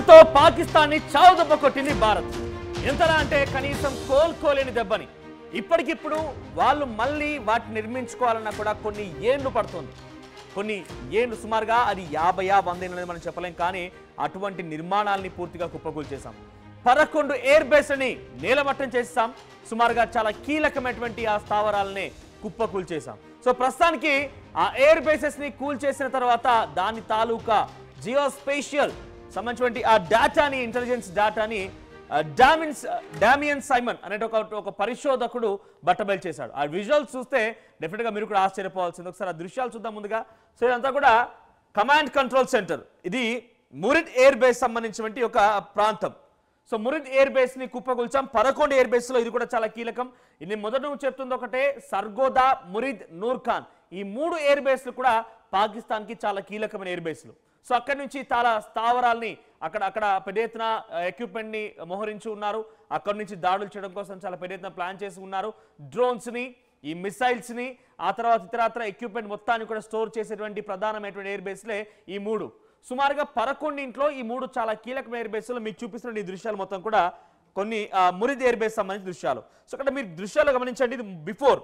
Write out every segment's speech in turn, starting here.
సింధూర్తో పాకిస్తాన్ని చావుదెబ్బ కొట్టింది భారత్. ఎంతలా అంటే కనీసం కోలుకోలేని దెబ్బని. ఇప్పటికిప్పుడు వాళ్ళు మళ్ళీ వాటిని నిర్మించుకోవాలన్నా కూడా కొన్ని ఏళ్లు పడుతుంది. కొన్ని ఏళ్ళు సుమారుగా అది 50-100 ఏళ్ళు మనం చెప్పలేం. కానీ అటువంటి నిర్మాణాలని పూర్తిగా కుప్పకూల్చేసాం. 11 ఎయిర్ బేస్లని నేలమట్టం చేసాం. సుమారుగా చాలా కీలకమైనటువంటి ఆ స్థావరాలనే కుప్పకూల్చేసాం. సో ప్రస్తుతానికి ఆ ఎయిర్ బేసెస్ ని కూల్చేసిన తర్వాత దాని తాలూకా జియోస్పేషియల్ సంబంధించినటువంటి ఆ డేటాని, ఇంటెలిజెన్స్ డేటాని డామియన్ సైమన్ అనే ఒక పరిశోధకుడు బట్టబయలు చేశాడు. ఆ విజువల్స్ చూస్తే డెఫినెట్ గా మీరు కూడా ఆశ్చర్యపోవాల్సింది. ఒకసారి ఆ దృశ్యాలు చూద్దాం ముందుగా. సో ఇదంతా కూడా కమాండ్ కంట్రోల్ సెంటర్. ఇది మురిద్ ఎయిర్ బేస్ సంబంధించినటువంటి ఒక ప్రాంతం. సో మురిద్ ఎయిర్ బేస్ ని కుప్పకూల్చాం. 11 ఎయిర్ బేస్ లో ఇది కూడా చాలా కీలకం. ఇది మొదట నువ్వు చెప్తుంది ఒకటే, సర్గోదా, మురిద్, నూర్ఖాన్ ఈ 3 ఎయిర్ బేస్లు కూడా పాకిస్తాన్ కి చాలా కీలకమైన ఎయిర్ బేస్లు. సో అక్కడి నుంచి చాలా స్థావరాల్ని అక్కడ పెద్ద ఎత్తున ఎక్విప్మెంట్ ని మోహరించి ఉన్నారు. అక్కడి నుంచి దాడులు చేయడం కోసం చాలా పెద్ద ఎత్తున ప్లాన్ చేసి ఉన్నారు. డ్రోన్స్ ని, ఈ మిసైల్స్ ని, ఆ తర్వాత ఇతరత్ర ఎక్విప్మెంట్ మొత్తాన్ని కూడా స్టోర్ చేసేటువంటి ప్రధానమైనటువంటి ఎయిర్ బేస్లే ఈ 3. సుమారుగా 11 ఈ 3 చాలా కీలకమైన ఎయిర్ బేస్లో మీకు చూపిస్తున్న ఈ దృశ్యాలు మొత్తం కూడా కొన్ని మురిద్ ఎయిర్ బేస్ సంబంధించిన దృశ్యాలు. సో ఇక్కడ మీరు దృశ్యాలు గమనించండి. ఇది బిఫోర్,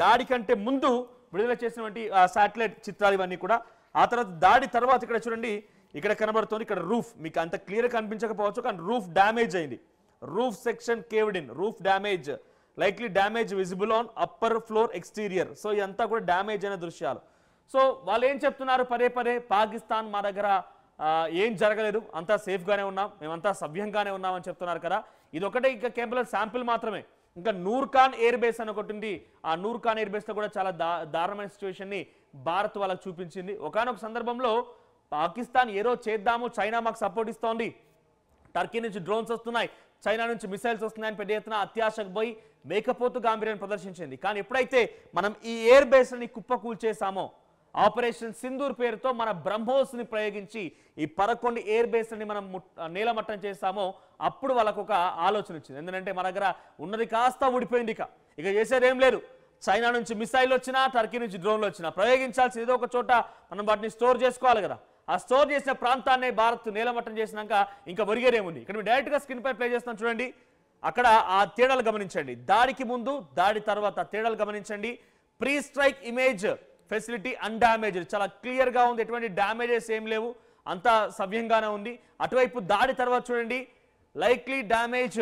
దాడి కంటే ముందు విడుదల చేసినటువంటి శాటిలైట్ చిత్రాలు ఇవన్నీ కూడా. ఆ తర్వాత దాడి తర్వాత ఇక్కడ చూడండి, ఇక్కడ కనబడుతుంది. ఇక్కడ రూఫ్ మీకు అంత క్లియర్ కనిపించకపోవచ్చు, కానీ రూఫ్ డ్యామేజ్ అయింది. Roof section caved in, roof damage, likely damage visible on upper floor exterior. So ఇదంతా కూడా డ్యామేజ్ అయిన దృశ్యాలు. సో వాళ్ళు ఏం చెప్తున్నారు పదే పాకిస్తాన్ మా దగ్గర ఏం జరగలేదు, అంతా సేఫ్గానే ఉన్నాం, మేమంతా సవ్యంగానే ఉన్నామని చెప్తున్నారు కదా. ఇది ఒకటే ఇంకా కేవలం శాంపిల్ మాత్రమే. ఇంకా నూర్ఖాన్ ఎయిర్ బేస్ అని ఒకటి ఉంది. ఆ నూర్ఖాన్ ఎయిర్ బేస్లో కూడా చాలా దారుణమైన సిచ్యువేషన్ని భారత్ వాళ్ళకు చూపించింది. ఒకానొక సందర్భంలో పాకిస్తాన్ ఏదో చేద్దాము, చైనా మాకు సపోర్ట్ ఇస్తోంది, టర్కీ నుంచి డ్రోన్స్ వస్తున్నాయి, చైనా నుంచి మిసైల్స్ వస్తున్నాయని పెద్ద ఎత్తున అత్యాశకు పోయి మేకపోతు గాంభీర్యాన్ని ప్రదర్శించింది. కానీ ఎప్పుడైతే మనం ఈ ఎయిర్ బేస్ని కుప్పకూల్చేసామో, ఆపరేషన్ సింధూర్ పేరుతో మన బ్రహ్మోస్ ని ప్రయోగించి ఈ 11 ఎయిర్ బేస్ని మనం నేలమట్టం చేస్తామో, అప్పుడు వాళ్ళకు ఒక ఆలోచన వచ్చింది. ఎందుకంటే మన దగ్గర ఉన్నది కాస్త ఊడిపోయింది. ఇక చేసేది ఏం లేదు. చైనా నుంచి మిసైల్ వచ్చినా, టర్కీ నుంచి డ్రోన్లు వచ్చినా ప్రయోగించాల్సి ఏదో ఒక చోట మనం వాటిని స్టోర్ చేసుకోవాలి కదా. ఆ స్టోర్ చేసిన ప్రాంతాన్ని భారత్ నేలమట్టం చేసినాక ఇంకా ఒరిగేదేముంది. ఇక్కడ మీరు డైరెక్ట్గా స్క్రీన్ పై ప్లే చేస్తాం చూడండి. అక్కడ ఆ తేడాలు గమనించండి. దాడికి ముందు, దాడి తర్వాత తేడాలు గమనించండి. ప్రీ స్ట్రైక్ ఇమేజ్ ఫెసిలిటీ అన్డామేజ్డ్, చాలా క్లియర్గా ఉంది. ఎటువంటి డ్యామేజెస్ ఏం లేవు, అంతా సవ్యంగానే ఉంది. అటువైపు దాడి తర్వాత చూడండి, likely damage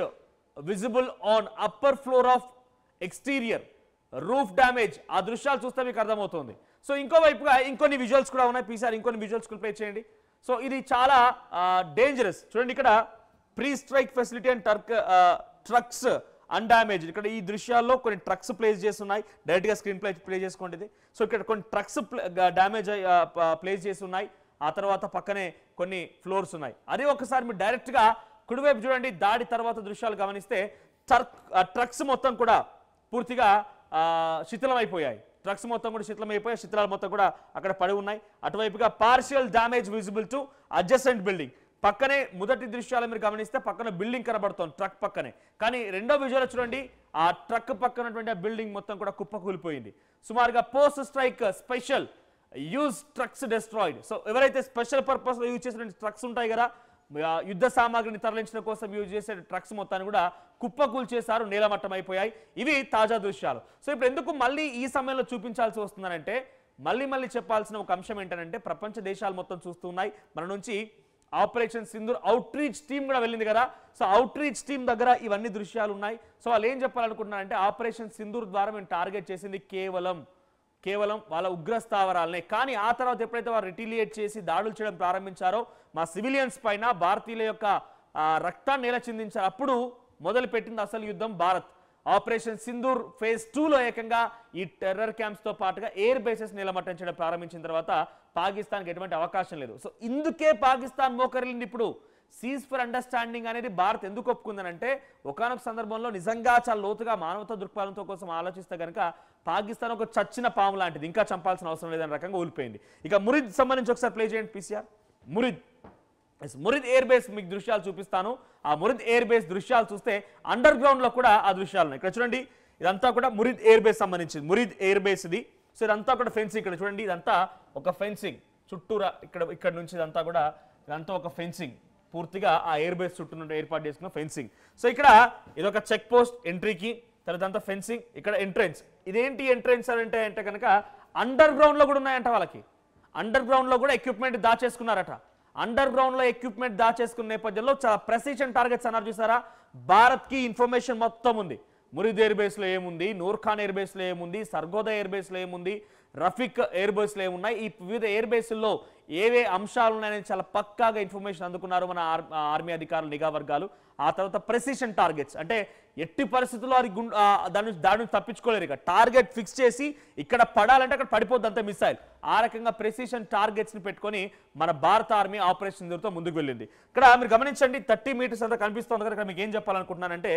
visible on upper floor of exterior, roof damage. ఆ దృశ్యాలు చూస్తే మీకు అర్థమవుతుంది. సో ఇంకోవైపుగా ఇంకొన్ని విజువల్స్ కూడా ఉన్నాయి. పీసారి ఇంకొన్ని విజువల్స్ కూడా ప్లే చేయండి. సో ఇది చాలా డేంజరస్. చూడండి, ఇక్కడ pre strike facility and trucks undamaged. ఇక్కడ ఈ దృశ్యాల్లో కొన్ని ట్రక్స్ ప్లేస్ చేస్తున్నాయి. డైరెక్ట్గా స్క్రీన్ ప్లే చేసుకోండి. సో ఇక్కడ కొన్ని ట్రక్స్ డ్యామేజ్ ప్లేస్ చేసి ఉన్నాయి. ఆ తర్వాత పక్కనే కొన్ని ఫ్లోర్స్ ఉన్నాయి. అదే ఒకసారి మీరు డైరెక్ట్గా కుడివైపు చూడండి. దాడి తర్వాత దృశ్యాలు గమనిస్తే ట్రక్స్ మొత్తం కూడా పూర్తిగా శిథిలమైపోయాయి. ట్రక్స్ మొత్తం కూడా శిథిలమైపోయాయి. శిథిలాలు మొత్తం కూడా అక్కడ పడి ఉన్నాయి. అటువైపుగా partial damage visible to adjacent building. పక్కనే మొదటి దృశ్యాలు మీరు గమనిస్తే పక్కన బిల్డింగ్ కనబడుతోంది ట్రక్ పక్కనే. కానీ రెండో విజువల్ చూడండి, ఆ ట్రక్ పక్కనటువంటి ఆ బిల్డింగ్ మొత్తం కూడా కుప్పకూలిపోయింది. సుమారుగా post strike special use trucks destroyed. So ఎవరైతే స్పెషల్ పర్పస్లో యూజ్ చేసిన ట్రక్స్ ఉంటాయి కదా, యుద్ధ సామాగ్రిని తరలించడం కోసం యూజ్ చేసే ట్రక్స్ మొత్తాన్ని కూడా కుప్పకూల్చేశారు, నేలమట్టం అయిపోయాయి. ఇవి తాజా దృశ్యాలు. సో ఇప్పుడు ఎందుకు మళ్ళీ ఈ సమయంలో చూపించాల్సి వస్తుందనంటే, మళ్ళీ చెప్పాల్సిన ఒక అంశం ఏంటంటే, ప్రపంచ దేశాలు మొత్తం చూస్తున్నాయి. మన నుంచి operation Sindoor out reach team కూడా వెళ్ళింది కదా. సో అవుట్ రీచ్ టీమ్ దగ్గర ఇవన్నీ దృశ్యాలు ఉన్నాయి. సో వాళ్ళు ఏం చెప్పాలనుకుంటున్నారంటే, ఆపరేషన్ సింధూర్ ద్వారా మేము టార్గెట్ చేసింది కేవలం వాళ్ళ ఉగ్రస్థావరాలనే. కానీ ఆ తర్వాత ఎప్పుడైతే వారు రిటీలియేట్ చేసి దాడులు చేయడం ప్రారంభించారో, మా సివిలియన్స్ పైన భారతీయుల యొక్క రక్తాన్ని నేల చిందించారు. అప్పుడు మొదలుపెట్టింది అసలు యుద్ధం భారత్. ఆపరేషన్ సింధూర్ ఫేజ్ 2లో ఏకంగా ఈ టెర్రర్ క్యాంప్స్తో పాటుగా ఎయిర్ బేసెస్ నిలమట్టం చేయడం ప్రారంభించిన తర్వాత పాకిస్తాన్కి ఎటువంటి అవకాశం లేదు. సో ఇందుకే పాకిస్తాన్ మోకరిల్లింది. ఇప్పుడు సీజ్ ఫర్ అండర్స్టాండింగ్ అనేది భారత్ ఎందుకు ఒప్పుకుందనంటే, ఒకానొక సందర్భంలో నిజంగా చాలా లోతుగా మానవతా దృక్పథంతో కోసం ఆలోచిస్తే కనుక పాకిస్తాన్ ఒక చచ్చిన పాము లాంటిది, ఇంకా చంపాల్సిన అవసరం లేదనే రకంగా ఊలిపోయింది. ఇక మురిద్ సంబంధించి ఒకసారి ప్లే చేయండి పీసీఆర్. మురిద్ ఎయిర్ బేస్ మీకు దృశ్యాలు చూపిస్తాను. ఆ మురిద్ ఎయిర్ బేస్ దృశ్యాలు చూస్తే అండర్ గ్రౌండ్ లో కూడా ఆ దృశ్యాలు ఇక్కడ చూడండి. ఇదంతా కూడా మురిద్ ఎయిర్ బేస్ సంబంధించింది. మురిద్ ఎయిర్ బేస్ ఇది. సో ఇదంతా కూడా ఫెన్సింగ్. ఇక్కడ చూడండి, ఇదంతా ఒక ఫెన్సింగ్ చుట్టూరా ఇక్కడ నుంచి ఇదంతా కూడా ఒక ఫెన్సింగ్. పూర్తిగా ఆ ఎయిర్ బేస్ చుట్టూ ఏర్పాటు చేసుకున్న ఫెన్సింగ్. సో ఇక్కడ ఇదొక చెక్ పోస్ట్ ఎంట్రీకి, తర్వాత ఫెన్సింగ్, ఇక్కడ ఎంట్రెన్స్. ఇదేంటి ఎంట్రెన్స్ అని అంటే కనుక అండర్ గ్రౌండ్ లో కూడా ఉన్నాయంట వాళ్ళకి. అండర్ గ్రౌండ్ లో కూడా ఎక్విప్మెంట్ దాచేసుకున్నారట. అండర్ గ్రౌండ్ లో ఎక్విప్మెంట్ దాచేసుకున్న నేపథ్యంలో చాలా ప్రెసిషన్ టార్గెట్స్ అన్నారు చూసారా. భారత్ కి ఇన్ఫర్మేషన్ మొత్తం ఉంది. మురిద్ ఎయిర్ బేస్ లో ఏముంది, నూర్ఖాన్ ఎయిర్ బేస్ లో ఏముంది, సర్గోదా ఎయిర్ బేస్ లో ఏముంది, రఫీక్ ఎయిర్ బేస్ లో ఏమున్నాయి, ఈ వివిధ ఎయిర్ బేస్ల్లో ఏవే అంశాలు ఉన్నాయని చాలా పక్కాగా ఇన్ఫర్మేషన్ అందుకున్నారు మన ఆర్మీ అధికారులు, నిఘా వర్గాలు. ఆ తర్వాత ప్రెసిషన్ టార్గెట్స్ అంటే ఎట్టి పరిస్థితుల్లో అది దాని నుంచి తప్పించుకోలేరు. ఇక టార్గెట్ ఫిక్స్ చేసి ఇక్కడ పడాలంటే అక్కడ పడిపోద్ది అంతే మిసైల్. ఆ రకంగా ప్రెసిషన్ టార్గెట్స్ ని పెట్టుకొని మన భారత ఆర్మీ ఆపరేషన్ తో ముందుకు వెళ్ళింది. ఇక్కడ మీరు గమనించండి, 30 మీటర్స్ అంతా కనిపిస్తుంది కదా. ఇక్కడ మీకు ఏం చెప్పాలనుకుంటున్నానంటే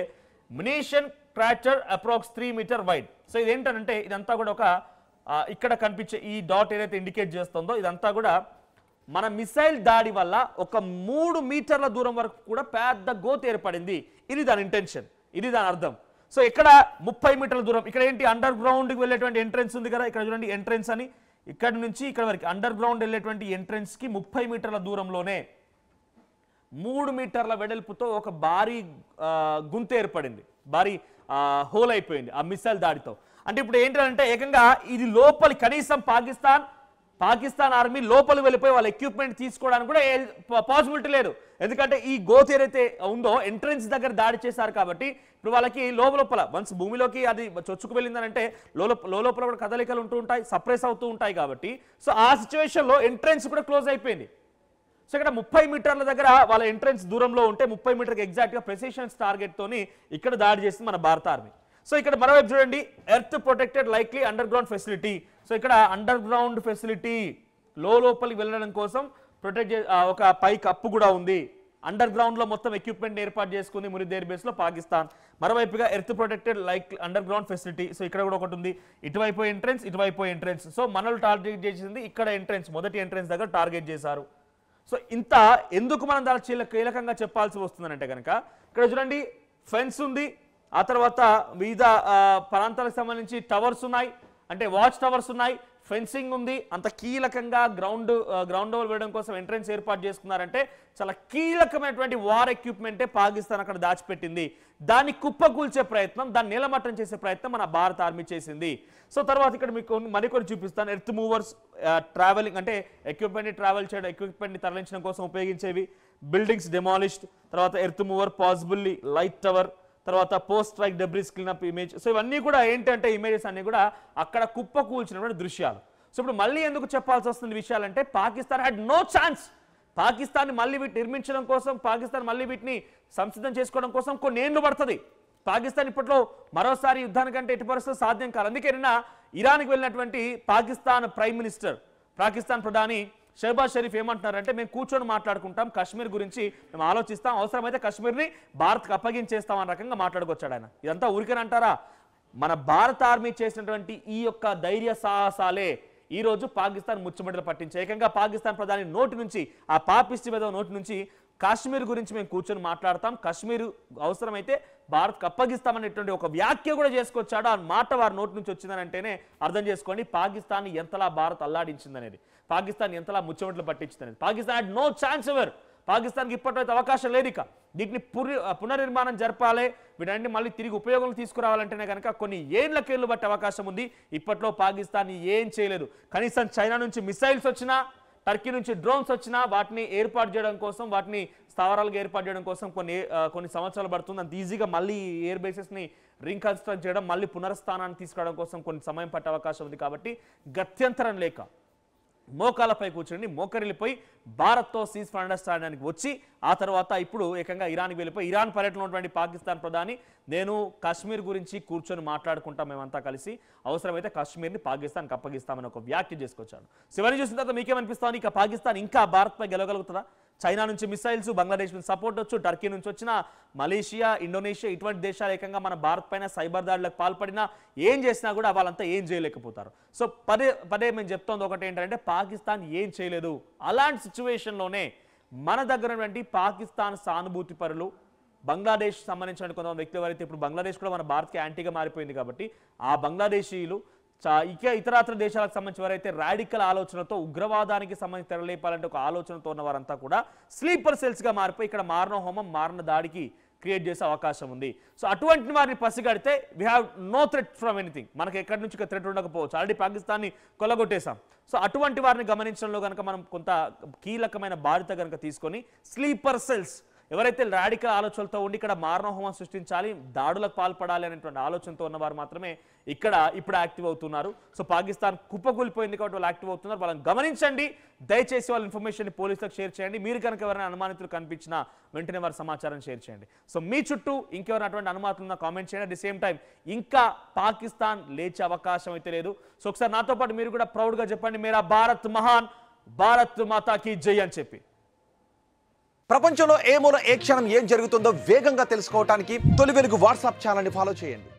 మునిషన్ క్రాచర్ అప్రాక్స్ 3 మీటర్ వైడ్. సో ఇదేంటంటే ఇదంతా కూడా ఒక ఇక్కడ కనిపించే ఈ డాట్ ఏదైతే ఇండికేట్ చేస్తుందో ఇదంతా కూడా మన మిసైల్ దాడి వల్ల ఒక 3 మీటర్ల దూరం వరకు కూడా పెద్ద గోత్ ఏర్పడింది. ఇది దాని ఇంటెన్షన్, ఇది దాని అర్థం. సో ఇక్కడ 30 మీటర్ల దూరం, ఇక్కడ ఏంటి అండర్ గ్రౌండ్కి వెళ్ళేటువంటి ఎంట్రెన్స్ ఉంది కదా, ఇక్కడ చూడండి ఎంట్రెన్స్ అని. ఇక్కడ నుంచి ఇక్కడ వరకు అండర్ గ్రౌండ్ వెళ్ళేటువంటి ఎంట్రెన్స్ కి 30 మీటర్ల దూరంలోనే 3 మీటర్ల వెడల్పుతో ఒక భారీ గుంత ఏర్పడింది, భారీ హోల్ అయిపోయింది ఆ మిసైల్ దాడితో. అంటే ఇప్పుడు ఏంటంటే ఏకంగా ఇది లోపలి కనీసం పాకిస్తాన్ ఆర్మీ లోపలికి వెళ్ళిపోయి వాళ్ళ ఎక్విప్మెంట్ తీసుకోవడానికి కూడా పాసిబిలిటీ లేదు. ఎందుకంటే ఈ గోత్ ఏదైతే ఉందో ఎంట్రెన్స్ దగ్గర దాడి చేశారు కాబట్టి ఇప్పుడు వాళ్ళకి లోపల వన్స్ భూమిలోకి అది చొచ్చుకు వెళ్ళిందనంటే లోపల కూడా కదలికలు ఉంటూ ఉంటాయి, సప్రెస్ అవుతూ ఉంటాయి కాబట్టి సో ఆ సిచ్యువేషన్లో ఎంట్రెన్స్ కూడా క్లోజ్ అయిపోయింది. సో ఇక్కడ 30 మీటర్ల దగ్గర వాళ్ళ ఎంట్రెన్స్ దూరంలో ఉంటే 30 మీటర్కి ఎగ్జాక్ట్గా ప్రెసిషన్ టార్గెట్ తోని ఇక్కడ దాడి చేసింది మన భారత ఆర్మీ. సో ఇక్కడ మరోవైపు చూడండి, earth protected likely under ground facility. So ఇక్కడ అండర్ గ్రౌండ్ ఫెసిలిటీ లోపలికి వెళ్ళడం కోసం ప్రొటెక్ట్ ఒక పై కప్పు కూడా ఉంది. అండర్ గ్రౌండ్ లో మొత్తం ఎక్విప్మెంట్ ఏర్పాటు చేసుకుంది మురిద్ ఎయిర్ బేస్ లో పాకిస్తాన్. మరోవైపుగా earth protected like underground facility. So ఇక్కడ కూడా ఒకటి ఉంది, ఇటువైపు ఎంట్రెన్స్, ఇటువైపు ఎంట్రెన్స్. సో మనల్ని టార్గెట్ చేసింది ఇక్కడ ఎంట్రెన్స్, మొదటి ఎంట్రెన్స్ దగ్గర టార్గెట్ చేశారు. సో ఇంత ఎందుకు మనం దాని కీలకంగా చెప్పాల్సి వస్తుందంటే కనుక ఇక్కడ చూడండి ఫెన్స్ ఉంది, ఆ తర్వాత వివిధ ప్రాంతాలకు సంబంధించి టవర్స్ ఉన్నాయి, అంటే వాచ్ టవర్స్ ఉన్నాయి, ఫెన్సింగ్ ఉంది. అంత కీలకంగా గ్రౌండ్ లెవెల్ వేయడం కోసం ఎంట్రెన్స్ ఏర్పాటు చేసుకున్నారంటే చాలా కీలకమైనటువంటి వార్ ఎక్విప్మెంటే పాకిస్తాన్ అక్కడ దాచిపెట్టింది. దాన్ని కుప్పకూల్చే ప్రయత్నం, దాన్ని నిలమట్టం చేసే ప్రయత్నం మన భారత ఆర్మీ చేసింది. సో తర్వాత ఇక్కడ మీకు మరికొన్ని చూపిస్తాను. ఎర్త్ మూవర్స్ ట్రావెలింగ్ అంటే ఎక్విప్మెంట్ని ట్రావెల్ చేయడం, ఎక్విప్మెంట్ని తరలించడం కోసం ఉపయోగించేవి. బిల్డింగ్స్ డెమాలిష్డ్, తర్వాత earth mover possibly light tower, తర్వాత post strike debris cleanup image. So ఇవన్నీ కూడా ఏంటంటే ఇమేజెస్ అన్ని కూడా అక్కడ కుప్ప కూల్చినటువంటి దృశ్యాలు. సో ఇప్పుడు మళ్ళీ ఎందుకు చెప్పాల్సి వస్తుంది విషయాలంటే Pakistan had no chance. Pakistan మళ్ళీ వీటిని నిర్మించడం కోసం, పాకిస్తాన్ మళ్ళీ వీటిని సంసిద్ధం చేసుకోవడం కోసం కొన్ని ఏళ్ళు పడుతుంది. పాకిస్తాన్ ఇప్పట్లో మరోసారి యుద్ధానికంటే ఎట్టి పరిస్థితులు సాధ్యం కాదు. అందుకే నిన్న ఇరాన్కి వెళ్ళినటువంటి పాకిస్తాన్ ప్రైమ్ మినిస్టర్, పాకిస్తాన్ ప్రధాని షహబాజ్ షరీఫ్ ఏమంటున్నారంటే మేము కూర్చొని మాట్లాడుకుంటాం, కాశ్మీర్ గురించి మేము ఆలోచిస్తాం, అవసరమైతే కాశ్మీర్ని భారత్కి అప్పగించేస్తాం అన్న రకంగా మాట్లాడుకొచ్చాడు ఆయన. ఇదంతా ఊరికేనంటారా? మన భారత ఆర్మీ చేసినటువంటి ఈ యొక్క ధైర్య సాహసాలే ఈ రోజు పాకిస్తాన్ ముచ్చుమడిలో పట్టించే. ఏకంగా పాకిస్తాన్ ప్రధాని నోటి నుంచి, ఆ పాపిస్టి మీద నోటి నుంచి కాశ్మీర్ గురించి మేము కూర్చొని మాట్లాడతాం, కాశ్మీర్ అవసరమైతే భారత్కి అప్పగిస్తామనేటువంటి ఒక వ్యాఖ్య కూడా చేసుకొచ్చాడు. ఆ మాట వారి నోటి నుంచి వచ్చిందని అంటేనే అర్థం చేసుకోండి పాకిస్తాన్ ఎంతలా భారత్ అల్లాడించిందనేది, పాకిస్తాన్ ఎంతలా ముచ్చమట్లు పట్టించిందనేది. Pakistan had no chance ever. పాకిస్తాన్కి ఇప్పటివైతే అవకాశం లేదు. ఇక వీటిని పునర్నిర్మాణం జరపాలి, వీటన్ని మళ్ళీ తిరిగి ఉపయోగం తీసుకురావాలంటేనే కనుక కొన్ని ఏళ్లకేళ్లు బట్టి అవకాశం ఉంది. ఇప్పట్లో పాకిస్తాన్ ఏం చేయలేదు. కనీసం చైనా నుంచి మిసైల్స్ వచ్చినా, టర్కీ నుంచి డ్రోన్స్ వచ్చినా వాటిని ఏర్పాటు చేయడం కోసం, వాటిని స్థావరాలుగా ఏర్పాటు చేయడం కోసం కొన్ని సంవత్సరాలు పడుతుంది. అంత ఈజీగా మళ్ళీ ఎయిర్ బేసెస్ని రీకన్స్ట్రక్ట్ చేయడం, మళ్ళీ పునరుస్థానాన్ని తీసుకురావడం కోసం కొన్ని సమయం పట్టే అవకాశం ఉంది. కాబట్టి గత్యంతరం లేక మోకాలపై కూర్చొని మోకరిల్లిపోయి భారత్తో సీజ్ ఫర్ అండర్స్టాండింగ్కి వచ్చి ఆ తర్వాత ఇప్పుడు ఏకంగా ఇరాన్కి వెళ్ళిపోయి ఇరాన్ పర్యటనలో ఉన్నటువంటి పాకిస్తాన్ ప్రధాని నేను కాశ్మీర్ గురించి కూర్చొని మాట్లాడుకుంటాం మేమంతా కలిసి, అవసరమైతే కాశ్మీర్ని పాకిస్తాన్కి అప్పగిస్తామని ఒక వ్యాఖ్య చేసుకొచ్చాడు. శివని చూసిన తర్వాత మీకేమనిపిస్తుంది? ఇక పాకిస్తాన్ ఇంకా భారత్పై గెలవగలుగుతుందా? చైనా నుంచి మిసైల్స్, బంగ్లాదేశ్ నుంచి సపోర్ట్ వచ్చు, టర్కీ నుంచి వచ్చిన మలేషియా, ఇండోనేషియా ఇటువంటి దేశాలు ఏకంగా మన భారత్ పైన సైబర్ దాడులకు పాల్పడినా ఏం చేసినా కూడా వాళ్ళంతా ఏం చేయలేకపోతారు. సో పదే మేము చెప్తోంది ఒకటి ఏంటంటే పాకిస్తాన్ ఏం చేయలేదు. అలాంటి సిచ్యువేషన్లోనే మన దగ్గర ఉన్నటువంటి పాకిస్తాన్ సానుభూతి పరులు, బంగ్లాదేశ్ సంబంధించిన కొంతమంది వ్యక్తులు ఎవరైతే ఇప్పుడు బంగ్లాదేశ్ కూడా మన భారత్కి యాంటీగా మారిపోయింది కాబట్టి ఆ బంగ్లాదేశీయులు ఇతరాతర దేశాలకు సంబంధించి వారైతే రాడికల్ ఆలోచనతో ఉగ్రవాదానికి సంబంధించి తెరలేపాలంటే ఒక ఆలోచనతో ఉన్న వారంతా కూడా స్లీపర్ సెల్స్గా మారిపోయి ఇక్కడ మారణ హోమం మారణ దాడికి క్రియేట్ చేసే అవకాశం ఉంది. సో అటువంటి వారిని పసిగడితే we have no threat from anything. మనకి ఎక్కడి నుంచి థ్రెట్ ఉండకపోవచ్చు, ఆల్రెడీ పాకిస్తాన్ని కొల్లగొట్టేశాం. సో అటువంటి వారిని గమనించడంలో కనుక మనం కొంత కీలకమైన బాధ్యత కనుక తీసుకొని స్లీపర్ సెల్స్ ఎవరైతే రాడికల్ ఆలోచనలతో ఉండి ఇక్కడ మారణహోమం సృష్టించాలి, దాడులకు పాల్పడాలి అనేటువంటి ఆలోచనతో ఉన్నవారు మాత్రమే ఇప్పుడు యాక్టివ్ అవుతున్నారు. సో పాకిస్తాన్ కుప్పకూలిపోయింది కాబట్టి వాళ్ళు యాక్టివ్ అవుతున్నారు. వాళ్ళని గమనించండి, దయచేసి వాళ్ళ ఇన్ఫర్మేషన్ పోలీసులకు షేర్ చేయండి. మీరు కనుక ఎవరైనా అనుమానితులు కనిపించినా వెంటనే వారి సమాచారం షేర్ చేయండి. సో మీ చుట్టూ ఇంకెవరైనా అటువంటి అనుమానాలు ఉన్నా కామెంట్ చేయండి. అట్ ది సేమ్ టైం ఇంకా పాకిస్తాన్ లేచే అవకాశం అయితే లేదు. సో ఒకసారి నాతో పాటు మీరు కూడా ప్రౌడ్గా చెప్పండి, మేరా భారత్ మహాన్, భారత్ మాతాకి జై అని చెప్పి. ప్రపంచంలో ఏ మూల ఏ క్షణం ఏం జరుగుతుందో వేగంగా తెలుసుకోవడానికి తొలి వెలుగు వాట్సాప్ ఛానల్ని ఫాలో చేయండి.